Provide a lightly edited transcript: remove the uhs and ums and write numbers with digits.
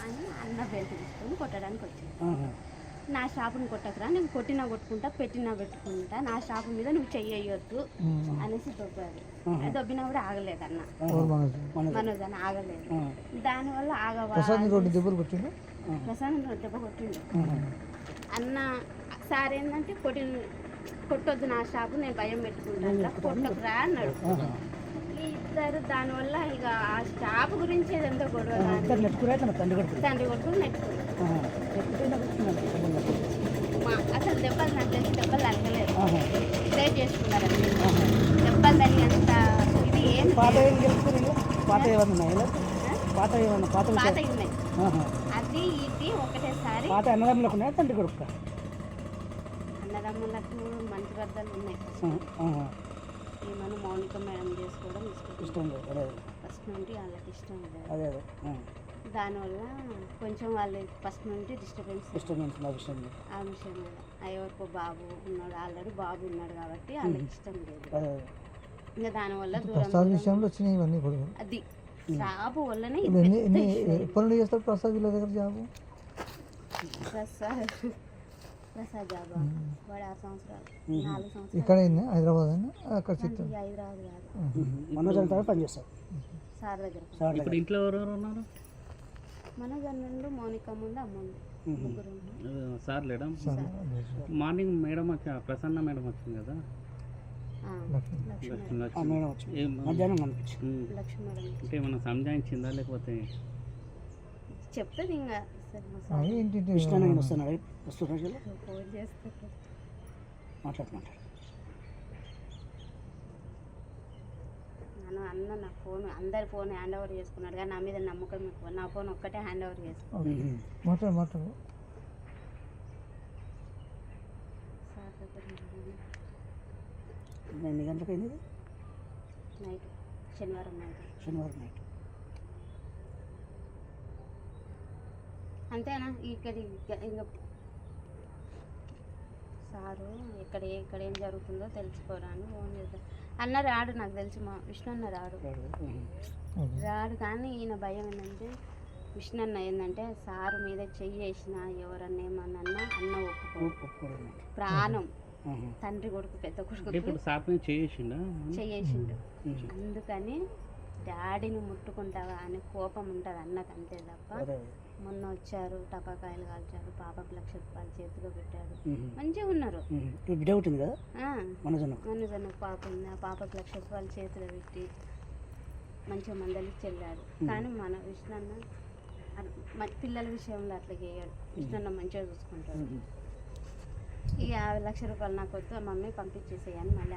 అని అన్న బెల్ట్ తీసుకొని కొట్టడానికి వచ్చింది. నా షాపుని కొట్టకురా, నేను కొట్టినా కొట్టుకుంటా, పెట్టినా పెట్టుకుంటా, నా షాపు మీద నువ్వు చెయ్యొద్దు అనేసి దొబ్బాడు. దొబ్బినా కూడా ఆగలేదు అన్న, మనోజ్ అని ఆగలేదు. దానివల్ల ప్రసాద్ దెబ్బ కొట్టిండు. అన్న సార్ ఏంటంటే కొట్టొద్దు నా షాపు, నేను భయం పెట్టుకుంటా, కొట్టకురా అన్నాడు. ఇద్దరు దానివల్ల ఇక ఆ షాప్ గురించి ఏదంతా గొడవ, తండ్రి కొడుకు నెట్టుకున్నారు. అసలు దెబ్బలు నాకు తెలిసి దెబ్బలు తగ్గలేదు, సేవ్ చేసుకున్నారు. దెబ్బలు తగినంత ఇది ఏం పాత ఉన్నాయి. అది ఇది ఒకటేసారి అన్నదమ్ములకు మంచి బద్దలు ఉన్నాయి. ఏమన్నా మౌనిక మేడం చేసుకోవడం ఇష్టం ఫస్ట్ నుండి వాళ్ళకి ఇష్టం లేదు. దానివల్ల కొంచెం వాళ్ళు ఫస్ట్ నుండి డిస్టర్బెన్స్ ఆ విషయం మీద. ఎవరికో బాబు ఉన్నాడు, ఆల్రెడీ బాబు ఉన్నాడు కాబట్టి వాళ్ళకి ఇష్టం లేదు. ఇంకా దానివల్ల దూరం విషయంలో వచ్చినాయి ఇవన్నీ కూడా. అది జాబు వల్లనే ఎప్పటి చేస్తారు ప్రసాద్ వీళ్ళ దగ్గర జాబు? ప్రసాద్ జాబ్ వాడు 6 సంవత్సరాలు 4 సంవత్సరాలు ఇక్కడ హైదరాబాద్ అక్కడ హైదరాబాద్ కాదు పనిచేస్తారు సార్ దగ్గర. ఇప్పుడు ఇంట్లో ఎవరెవరు ఉన్నారు? మనోజ్ అన్నుండు, మౌనిక ముందు, అమ్ముండు, ముగ్గురు. సార్ లేడా? మార్నింగ్ మేడం వచ్చి ప్రసన్న మేడం వచ్చింది కదా, అంటే ఏమన్నా సంజాయించిందా లేకపోతే చెప్తుంది ఇంకా ఫోన్ చేస్తారు మాట్లాడుతున్నారు. అన్న నా ఫోన్ అందరి ఫోన్ హ్యాండ్ ఓవర్ చేసుకున్నాడు, కానీ నా మీద నమ్మకం ఎక్కువ. నా ఫోన్ ఒక్కటే హ్యాండ్ ఓవర్ చేసుకున్నాడు. ఎన్ని గంటలకు అయింది? నైట్, శనివారం నైట్. అంతేనా? ఇక్కడ ఇంకా సారు ఇక్కడ ఏం జరుగుతుందో తెలుసుకోరాని ఫోన్ చేద్దాం అన్న. రాడు, నాకు తెలిసి మా విష్ణు అన్న రాడు. కానీ ఈయన భయం ఏంటంటే, విష్ణు అన్న ఏంటంటే సారు మీద చెయ్యి వేసిన ఎవరన్నా ఏమన్నా అన్న ఒప్పుకోడు. ప్రాణం తండ్రి కొడుకు, పెద్ద కొడుకు చెయ్యేసిండు. అందుకని డాడీని ముట్టుకుంటావా అని కోపం ఉంటుంది అన్నకు, అంతే తప్ప. మొన్న వచ్చారు, టపాకాయలు కాల్చారు, పాపకు 1,00,000 రూపాయలు చేతిలో పెట్టాడు, మంచిగా ఉన్నారు. మనోజన్న పాప ఉంది, ఆ పాపకు 1,00,000 రూపాయలు చేతిలో పెట్టి మంచిగా మందలికి చెల్లాడు. కానీ మన విష్ణన్న పిల్లల విషయంలో అట్లా చేయడు. విష్ణన్న మంచిగా చూసుకుంటాడు. ఇక 1,00,000 రూపాయలు నాకు వద్దు మమ్మీ పంపించేసేయని మళ్ళీ